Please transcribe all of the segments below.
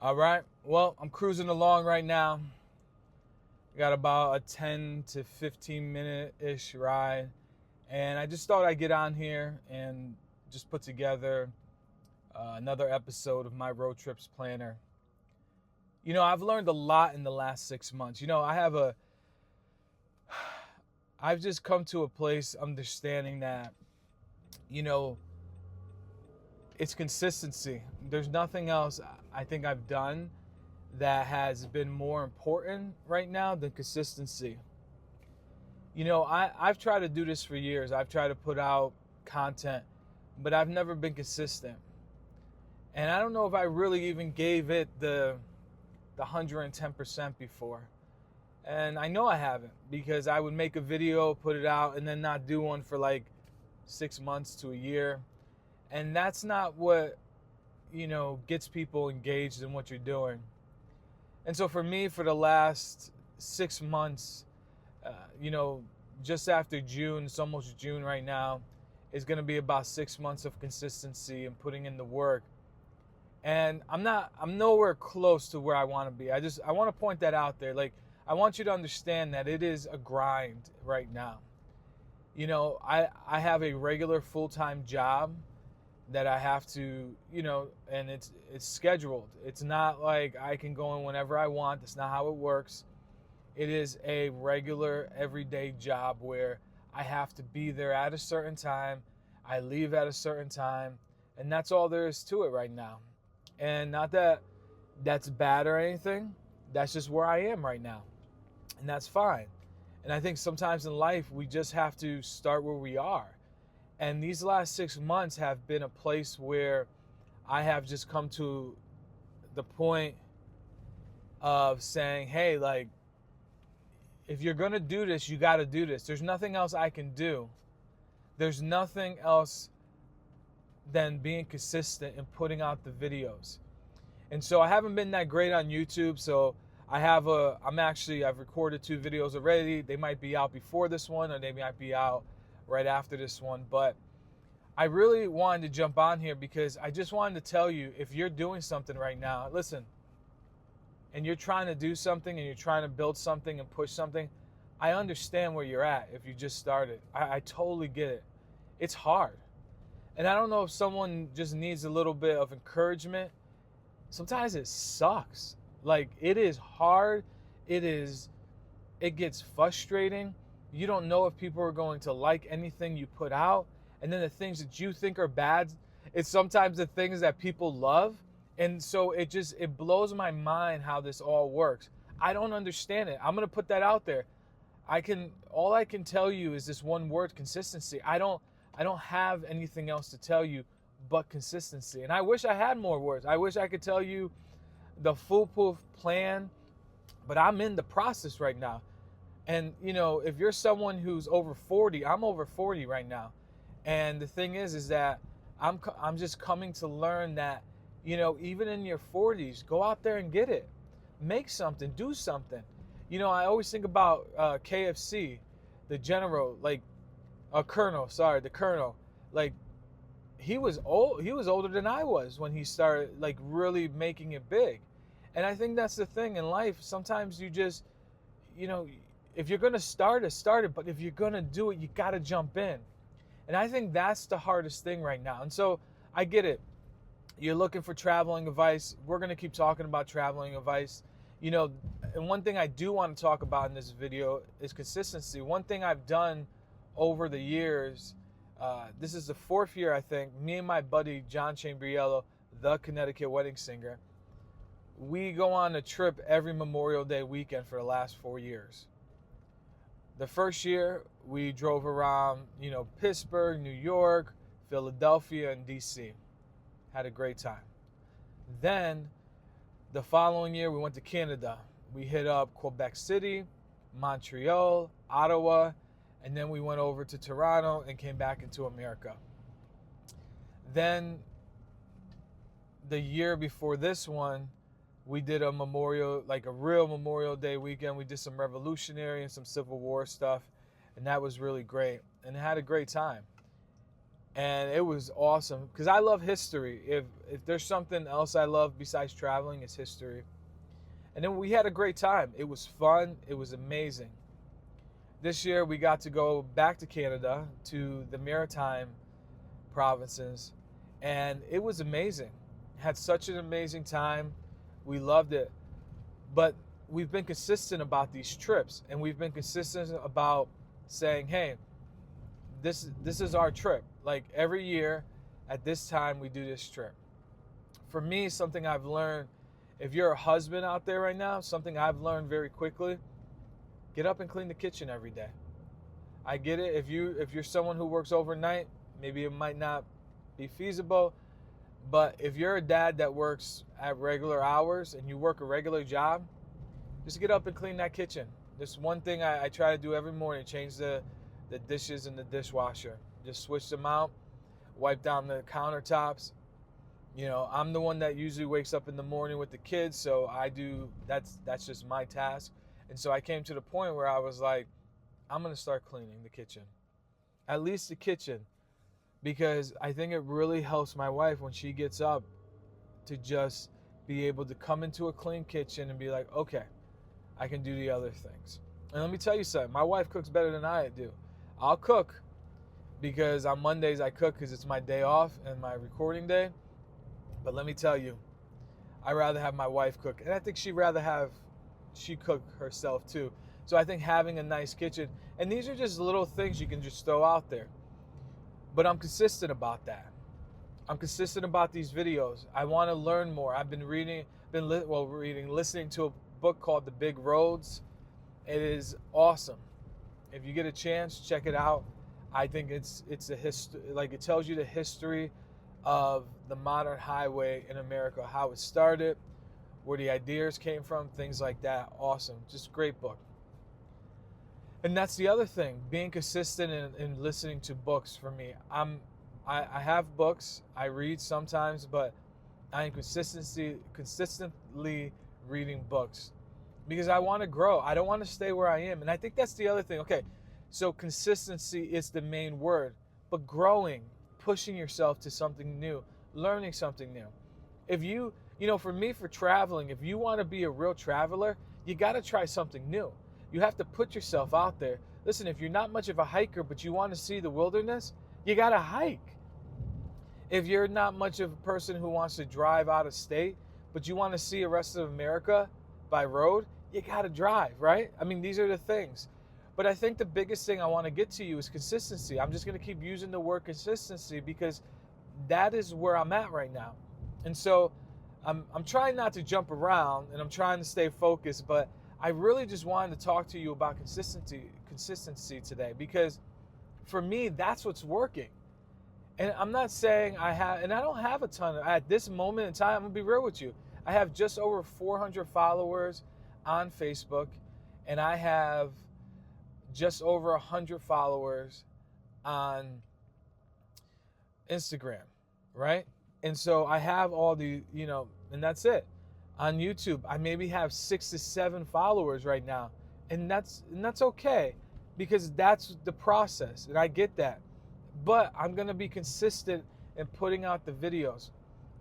All right. Well, I'm cruising along right now. Got about a 10 to 15 minute ish ride. And I just thought I'd get on here and just put together another episode of my Road Trips Planner. I've learned a lot in the last 6 months. I've just come to a place understanding that, you know, it's consistency. There's nothing else I think I've done that has been more important right now than consistency. I've tried to do this for years. I've tried to put out content, but I've never been consistent. And I don't know if I really even gave it the 110% before. And I know I haven't, because I would make a video, put it out, and then not do one for like 6 months to a year. And that's not what, gets people engaged in what you're doing. And so for me, for the last 6 months, uh, you know, just after June, it's almost June right now, is going to be about 6 months of consistency and putting in the work. And I'm nowhere close to where I want to be. I want to point that out there. Like, I want you to understand that it is a grind right now. I have a regular full-time job that I have to, and it's scheduled. It's not like I can go in whenever I want. That's not how it works. It is a regular everyday job where I have to be there at a certain time. I leave at a certain time, and that's all there is to it right now. And not that that's bad or anything. That's just where I am right now. And that's fine. And I think sometimes in life we just have to start where we are. And these last 6 months have been a place where I have just come to the point of saying, hey, like, if you're going to do this, you got to do this. There's nothing else I can do. There's nothing else than being consistent and putting out the videos. And so I haven't been that great on YouTube. So I've recorded 2 videos already. They might be out before this one, or they might be out right after this one. But I really wanted to jump on here because I just wanted to tell you, if you're doing something right now, listen, and you're trying to do something and you're trying to build something and push something, I understand where you're at if you just started. I totally get it. It's hard. And I don't know if someone just needs a little bit of encouragement. Sometimes it sucks. Like, it is hard. It gets frustrating. You don't know if people are going to like anything you put out. And then the things that you think are bad, it's sometimes the things that people love. And so it blows my mind how this all works. I don't understand it. I'm going to put that out there. All I can tell you is this one word: consistency. I don't have anything else to tell you but consistency. And I wish I had more words. I wish I could tell you the foolproof plan, but I'm in the process right now. And if you're someone who's over 40, I'm over 40 right now. And the thing is that I'm just coming to learn that, even in your 40s, go out there and get it. Make something, do something. I always think about KFC, the general, like the colonel. Like, he was older than I was when he started, like, really making it big. And I think that's the thing in life. Sometimes you just, if you're going to start it, but if you're going to do it, you got to jump in. And I think that's the hardest thing right now. And so I get it. You're looking for traveling advice. We're going to keep talking about traveling advice. And one thing I do want to talk about in this video is consistency. One thing I've done over the years, this is the 4th year, I think, me and my buddy John Chambriello, the Connecticut wedding singer, we go on a trip every Memorial Day weekend for the last 4 years. The first year, we drove around, Pittsburgh, New York, Philadelphia, and DC. Had a great time. Then, the following year, we went to Canada. We hit up Quebec City, Montreal, Ottawa, and then we went over to Toronto and came back into America. Then, the year before this one, we did a real Memorial Day weekend. We did some Revolutionary and some Civil War stuff, and that was really great. And had a great time. And it was awesome because I love history. If there's something else I love besides traveling, it's history. And then we had a great time. It was fun. It was amazing. This year we got to go back to Canada, to the Maritime provinces, and it was amazing. Had such an amazing time. We loved it. But we've been consistent about these trips, and we've been consistent about saying, hey, this is our trip. Like every year at this time we do this trip. For me, something I've learned, if you're a husband out there right now, something I've learned very quickly, get up and clean the kitchen every day. I get it. If you're someone who works overnight, maybe it might not be feasible, but if you're a dad that works at regular hours and you work a regular job, just get up and clean that kitchen. This one thing I try to do every morning, change the dishes in the dishwasher. Just switch them out, wipe down the countertops. You know, I'm the one that usually wakes up in the morning with the kids, so that's just my task. And so I came to the point where I was like, I'm going to start cleaning the kitchen. At least the kitchen, because I think it really helps my wife when she gets up to just be able to come into a clean kitchen and be like, okay, I can do the other things. And let me tell you something, my wife cooks better than I do. I'll cook because on Mondays I cook because it's my day off and my recording day. But let me tell you, I'd rather have my wife cook. And I think she cook herself too. So I think having a nice kitchen, and these are just little things you can just throw out there. But I'm consistent about that. I'm consistent about these videos. I want to learn more. I've been listening to a book called The Big Roads. It is awesome. If you get a chance, check it out. I think it's a history, like it tells you the history of the modern highway in America, how it started, where the ideas came from, things like that. Awesome. Just great book. And that's the other thing, being consistent in listening to books for me. I have books, I read sometimes, but I am consistently reading books because I want to grow. I don't want to stay where I am. And I think that's the other thing. Okay, so consistency is the main word, but growing, pushing yourself to something new, learning something new. If you know, for me, for traveling, if you want to be a real traveler, you got to try something new. You have to put yourself out there. Listen, if you're not much of a hiker, but you want to see the wilderness, you got to hike. If you're not much of a person who wants to drive out of state, but you want to see the rest of America by road, you got to drive, right? I mean, these are the things. But I think the biggest thing I want to get to you is consistency. I'm just going to keep using the word consistency because that is where I'm at right now. And so I'm trying not to jump around and I'm trying to stay focused, but I really just wanted to talk to you about consistency today because for me, that's what's working. And I'm not saying I don't have a ton at this moment in time. I'm gonna be real with you. I have just over 400 followers on Facebook and I have just over 100 followers on Instagram, right? And so I have all the, and that's it. On YouTube, I maybe have 6 to 7 followers right now. And that's okay because that's the process and I get that. But I'm going to be consistent in putting out the videos.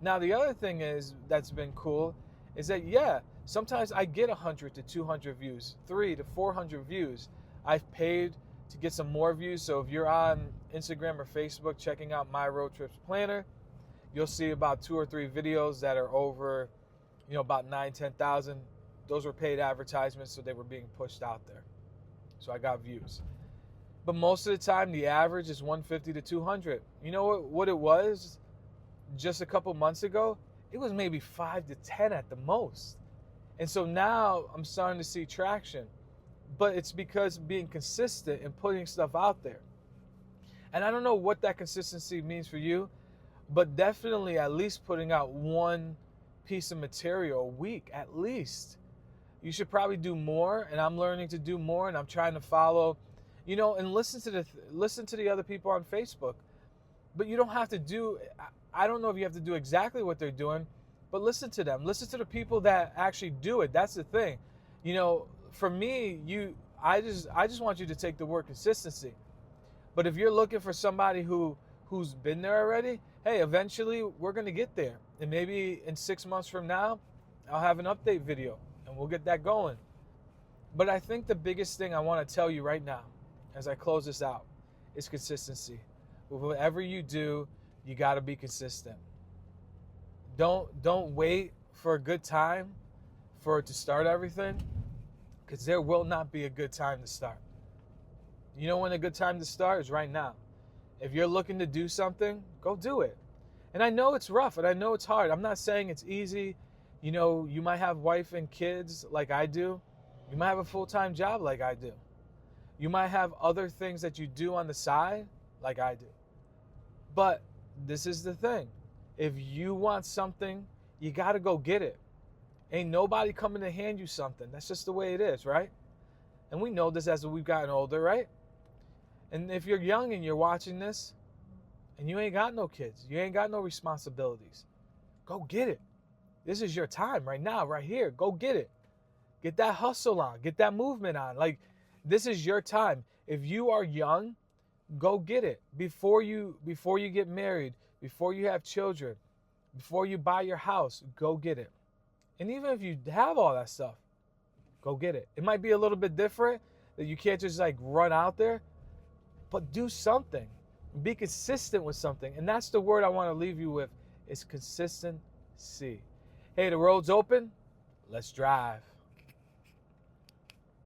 Now, the other thing that's been cool is that, sometimes I get 100 to 200 views, 300 to 400 views. I've paid to get some more views. So if you're on Instagram or Facebook checking out My Road Trips Planner, you'll see about 2 or 3 videos that are over, about 10,000. Those were paid advertisements, so they were being pushed out there. So I got views. But most of the time, the average is 150 to 200. You know what it was just a couple months ago? It was maybe 5 to 10 at the most. And so now I'm starting to see traction. But it's because being consistent and putting stuff out there. And I don't know what that consistency means for you, but definitely at least putting out one piece of material a week, at least. You should probably do more, and I'm learning to do more, and I'm trying to follow, and listen to the other people on Facebook. But you don't have to do, I don't know if you have to do exactly what they're doing, but listen to them. Listen to the people that actually do it. That's the thing. For me, I just want you to take the word consistency. But if you're looking for somebody who who's been there already, hey, eventually we're going to get there. And maybe in 6 months from now, I'll have an update video and we'll get that going. But I think the biggest thing I want to tell you right now, as I close this out, is consistency. With whatever you do, you got to be consistent. Don't wait for a good time for it to start everything, because there will not be a good time to start. You know when a good time to start is? Right now. If you're looking to do something, go do it. And I know it's rough and I know it's hard. I'm not saying it's easy. You know, you might have wife and kids like I do. You might have a full-time job like I do. You might have other things that you do on the side like I do. But this is the thing. If you want something, you got to go get it. Ain't nobody coming to hand you something. That's just the way it is, right? And we know this as we've gotten older, right? And if you're young and you're watching this and you ain't got no kids, you ain't got no responsibilities, go get it. This is your time right now, right here. Go get it. Get that hustle on. Get that movement on. Like, this is your time. If you are young, go get it. Before you get married, before you have children, before you buy your house, go get it. And even if you have all that stuff, go get it. It might be a little bit different, that you can't just like run out there, but do something. Be consistent with something. And that's the word I want to leave you with, is consistency. Hey, the road's open. Let's drive.